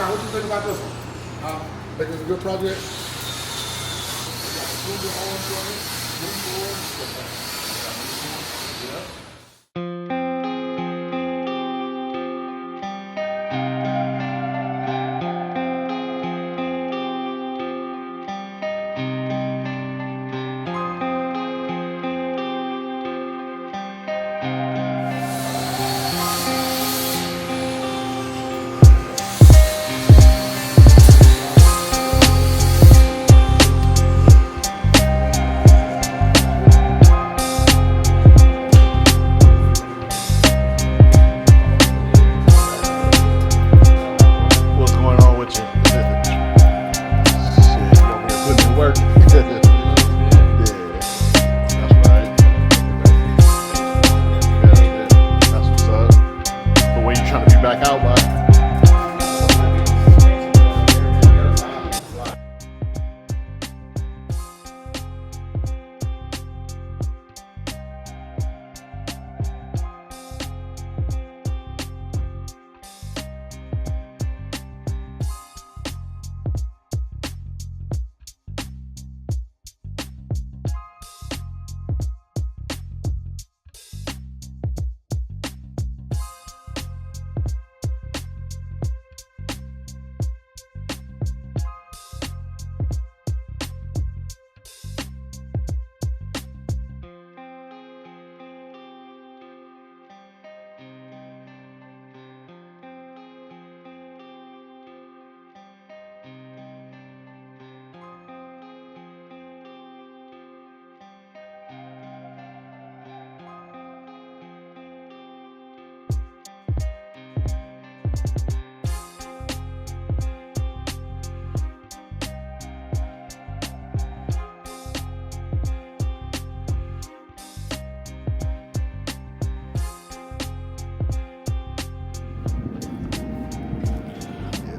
Brian, what you think about this one? Think it's a good project? Back out, bud.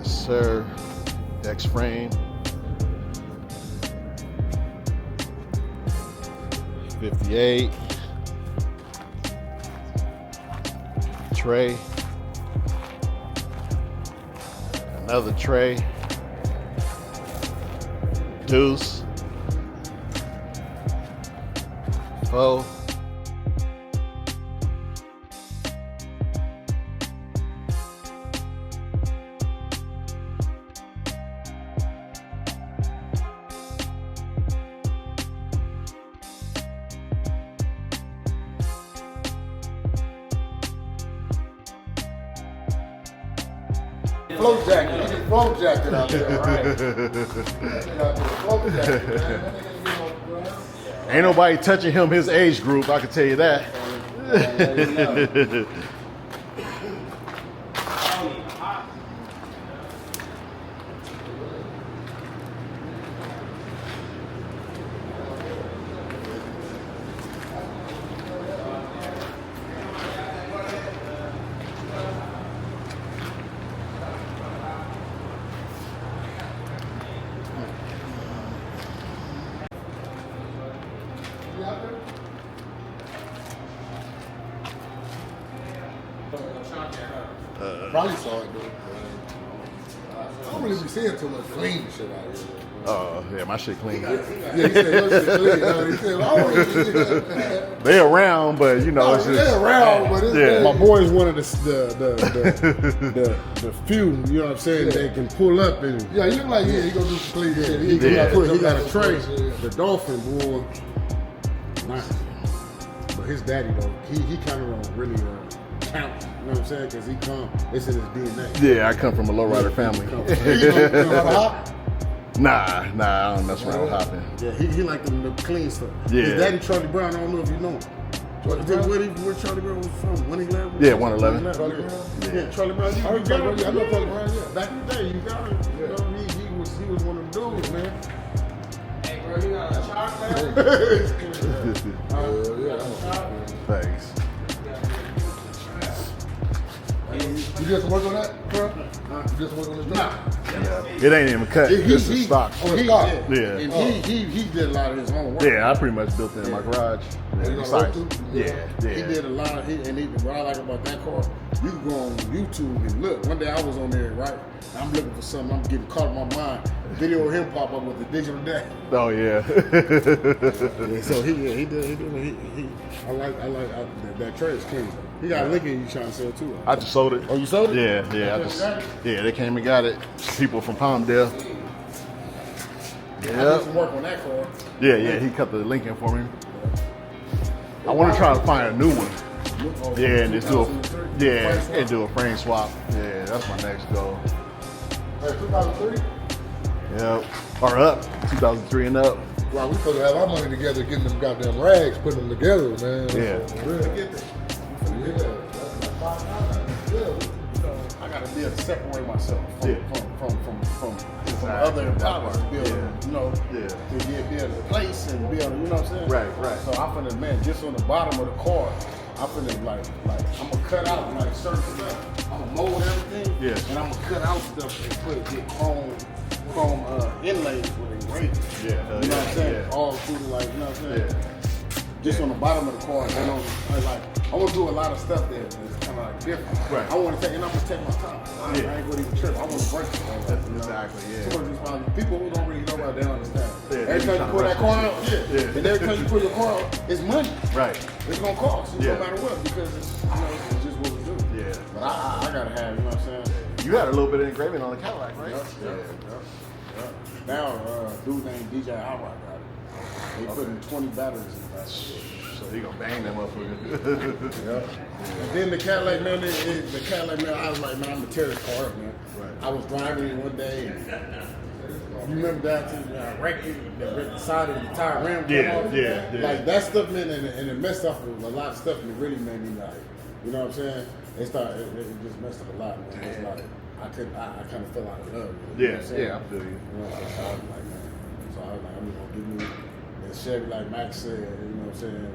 Sir, X frame, 58, tray, another tray, deuce, four, Float jacket. You can float jacket out there, right? Float jacket, man. Ain't nobody touching him his age group, I can tell you that. Probably saw it, dude. I don't really be seeing too much clean shit out here. Oh, yeah, my shit clean. Yeah, he said your shit clean. He said, I don't really see that. They around, but you know, it's just, they're around, but it's yeah. My boy is one of the few, you know what I'm saying, they can pull up and Yeah, you look like, yeah, he gonna do some clean shit. He got a tray. The Dolphin boy, nice. But his daddy though, he kind of don't really count. You know what I'm saying? Because it's in his DNA. Yeah, I come from a lowrider family. Nah, I don't mess around with hopping. Yeah, he like the clean stuff. Yeah. His daddy Charlie Brown, I don't know if you know him. Where Charlie Brown was from? 111? Yeah, 111. Charlie Brown? Yeah, Charlie Brown. I know Charlie Brown, yeah. Back in the day, you got him. You know, he was one of them dudes, man. Hey, bro, you got a chocolate? Thanks. You just work on that, bro? You just work on this? Nah. Yeah. It ain't even cut. This is stock. Oh, Yeah. And he did a lot of his own work. Yeah, I pretty much built it in my garage. You Yeah, know, besides- work too? yeah. He did a lot. What I like about that car, you can go on YouTube and look. One day I was on there, right? I'm looking for something. I'm getting caught in my mind. Video of him pop up with the digital dash. Oh yeah. Yeah, so he did. I like that trade is clean. He got a Lincoln you trying to sell too. I just sold it. Oh, you sold it? Yeah. I just got it? Yeah, they came and got it. People from Palmdale. I did Yeah. some work on that car. Yeah. He cut the Lincoln for me. I want to try to find a new one. Yeah, and just do a frame swap. Yeah, that's my next goal. 2003? Yep. Or up. 2003 and up. Wow, we supposed to have our money together, getting them goddamn rags, putting them together, man. Yeah. I gotta be able to separate myself from Exactly. other employers. Be able to, Yeah. you know, Yeah. to be able to place and be able to, you know what I'm saying? Right. So I'm finna, man, just on the bottom of the car, I'm finna like I'm gonna cut out like certain stuff. I'm gonna mold everything. Yeah. And I'm gonna cut out stuff and get chrome inlays with engraving. Yeah. You know what I'm saying? Yeah. All through like, you know what I'm saying? Yeah. Just on the bottom of the car, and then I want to do a lot of stuff there that's kind of like different. Right. I want to take, and I'm gonna take my time. I ain't gonna even trip. I want to break it. You know? Exactly, yeah. Too much responsibility. People who don't really know about, they don't understand. Yeah, Every they time you tryna pull that rush car that out, shit. and every time you pull your car out, it's money. Right. It's gonna cost, Yeah. no matter what, because it's, you know, it's just what we do. Yeah. But I gotta have, you know what I'm saying? You had a little bit of engraving on the Cadillac, right? Yep. Now, dude named DJ Howard got it. They putting 20 batteries in the battery. So he gonna bang them up for you. And then the Cadillac, man, the Cadillac, man, I was like, man, I'm gonna tear this car up, man. Right. I was driving it one day, and you remember that wrecked the side of the tire rim? came Yeah, off? yeah. Like that stuff, man, and it messed up a lot of stuff, and it really made me like, you know what I'm saying? It just messed up a lot, man. It's like I kind of fell out of love with it. You know what I'm saying? Yeah, I feel you. You know what I'm saying? So I was like, man. So I was like, I'm just gonna give me that Chevy, like Max said. You know what I'm saying?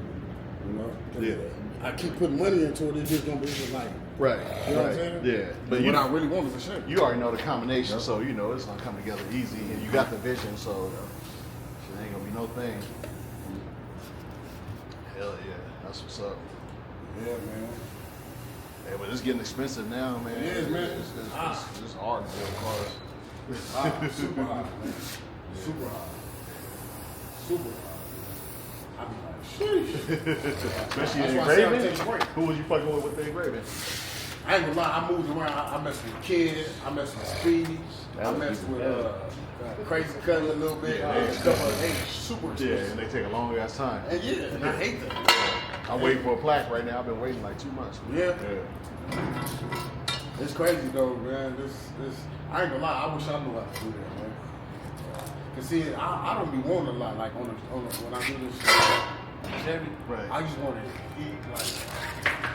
You know? 'Cause Yeah. I keep putting money into it. It's just gonna be just like, Right. you know what I'm saying? Yeah. But What I really want is a Chevy. you already know the combination, so you know it's gonna come together easy, and you got the vision, so shit ain't gonna be no thing. Hell yeah, that's what's up. Yeah, man. Hey, but it's getting expensive now, man. It is, man. It's hard to build cars. Super high, man. Super high. Super high. I be like, sheesh. Especially That's in why I say I'm engraving. taking a break. Who was you fucking with the engraving? I ain't gonna lie, I moved around. I messed with Kid, I messed with Speedy, I messed with Crazy Cousin a little bit. Stuff like that. Super Yeah, expensive. and they take a long ass time. And yeah, and I hate that. I'm waiting for a plaque right now. I've been waiting like 2 months. Yeah. It's crazy though, man. This I ain't gonna lie, I wish I knew how to do that, man. Cause see, I don't be wanting a lot like on when I do this Chevy. Right. I just want to eat like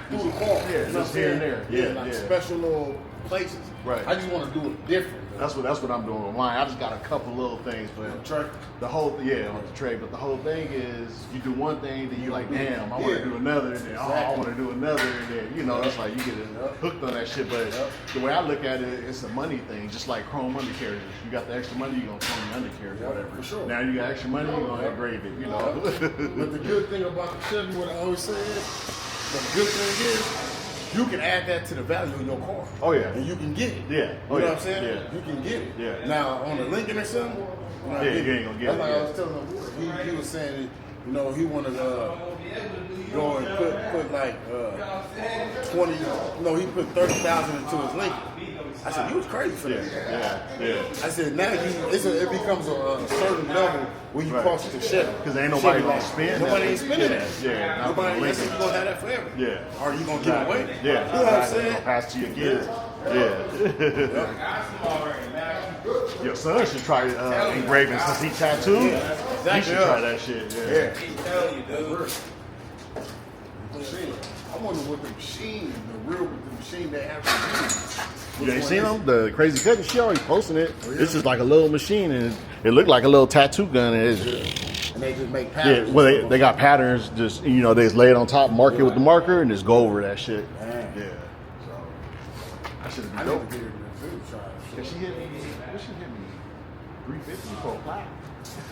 through the car. Yeah, you know just what I'm here saying? and there. Yeah, Yeah, like yeah. special little places. Right. I just want to do it different. That's what I'm doing with mine. I just got a couple little things, but Truck. the whole on the trade. But the whole thing is, you do one thing, then you're like, damn, I want to do another, and then I want to do another, and then it's like you get hooked on that shit. But the way I look at it, it's a money thing, just like chrome undercarriages. You got the extra money, you're gonna chrome the undercarriage, whatever. For sure. Now you got extra money, you're gonna engrave it. But the good thing about the Chevy, what I always say is, the good thing is, you can add that to the value of your car. Oh yeah. And you can get it. Yeah. Oh, you know yeah. what I'm saying? Yeah. You can get it. Yeah. Now, on the Lincoln or something, you know, Yeah, you ain't gonna get that's it, like yeah. I was telling him, he was saying that, he wanted to go and put like 20, he put 30,000 into his Lincoln. I said, you was crazy for that. Yeah. I said, now it becomes a certain level when you cross the Chevy. Because ain't nobody gonna spend that. Nobody ain't spending that. Yeah. Not Nobody gonna ain't link it. gonna have that forever. Yeah. Or you gonna give it away. Yeah. You know what I'm Exactly. saying? Pass to your kids. Yeah. Your son should try engraving since he tattooed. Exactly. He should try that shit. Yeah. Keep telling you, dude. I wonder what the machine, the machine they actually use. You ain't seen them? The Crazy Cousin, she already posting it. It's just like a little machine, and it looked like a little tattoo gun. And it's, And they just make patterns. yeah, well, they got patterns. Just they just lay it on top, mark it with the marker, and just go over that shit. Man. Yeah. So I should I have never been dope. did it in the food trial. Cause she hit me. $350 for a plaque.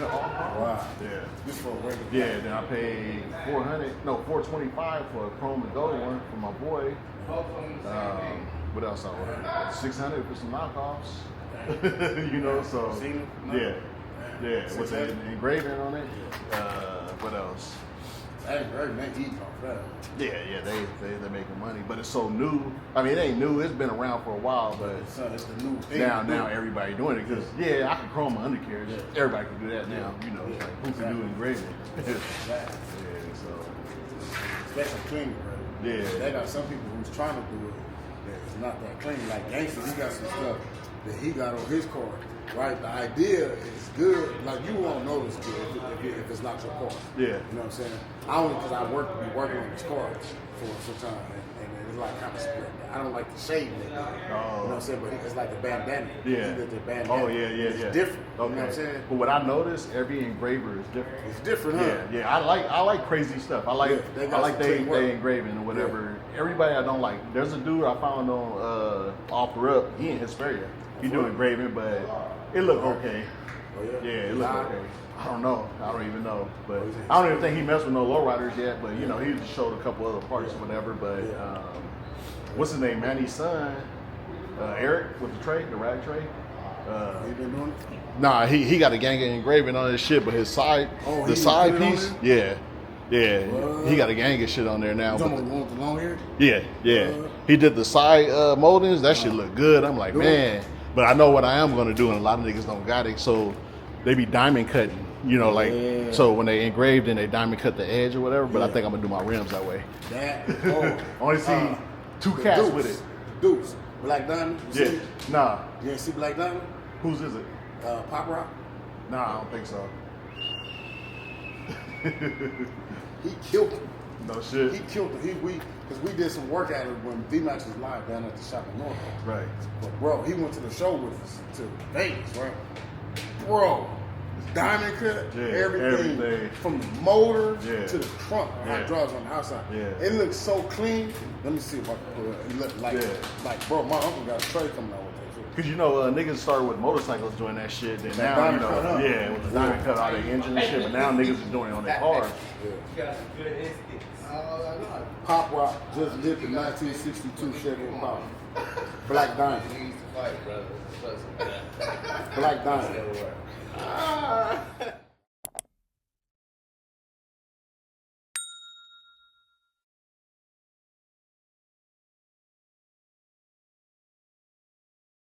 Wow. Yeah. Just for a regular. Yeah, then I paid $425 for a chrome and gold one for my boy. What else I ordered? $600 for some knockoffs. You know, so yeah. With the engraving on it. What else? That engraving, they eating off that. Yeah, they're making money, but it's so new. I mean, it ain't new. It's been around for a while, but it's the new thing. now everybody doing it because I can chrome my undercarriage. Yeah. Everybody can do that now. You know, Yeah. like who can do engraving? Exactly. Yeah, so Especially clean, bro. Yeah. They got some people who's trying to do it that's not that clean. Like Gangster, he got some stuff that he got on his car. Right? The idea is good. Like you won't notice good if it's not your car. Yeah. You know what I'm saying? I only because I be working on his cars for some time, and it's like kind of split. I don't like the shade they do. You know what I'm saying? But it's like a bandana. Yeah. The bandana. Oh yeah. It's different. Okay. You know what I'm saying? But what I noticed, every engraver is different. It's different, huh? Yeah. I like crazy stuff. I like they engraving or whatever. Yeah. Everybody I don't like. There's a dude I found on Offer Up. He in Hesperia. He do engraving, but it looked okay. Oh, yeah. Yeah, it looked okay. I don't know. I don't even know. But I don't even think he messed with no lowriders yet. But you know, he just showed a couple other parts or whatever. But what's his name? Manny's son, Eric, with the tray, the rag tray. He been doing it? Nah, he got a gang of engraving on his shit, but his side, the side piece, yeah. He got a gang of shit on there now. You talking about the one with the long hair? Yeah. He did the side moldings. That shit look good. I'm like, man. But I know what I am gonna do, and a lot of niggas don't got it, so they be diamond cutting. You know, like so when they engraved and they diamond cut the edge or whatever. But I think I'm gonna do my rims that way. That Only see two cats with it. Dukes. Black Diamond? Yeah. Nah. You ain't see Black Diamond? Whose is it? Pop Rock? Nah, I don't think so. He killed him. No shit. He killed him. Because we did some work at it when V-Max was live down at the shop in North. Right. But bro, he went to the show with us to Vegas, right? Bro, diamond cut, everything from the motor to the trunk, hydraulics on the outside. Yeah. It looks so clean. Let me see if I can put it. It look like bro, my uncle got a tray coming out with that shit. Cause you know niggas started with motorcycles doing that shit. Then now you know, with the diamond cut all their engine and shit. But now niggas is doing it on their cars. Got some good instincts. Pop Rock just did the 1962 Chevy Impala. Black Diamond. He used to fight, brother. Black Diamond.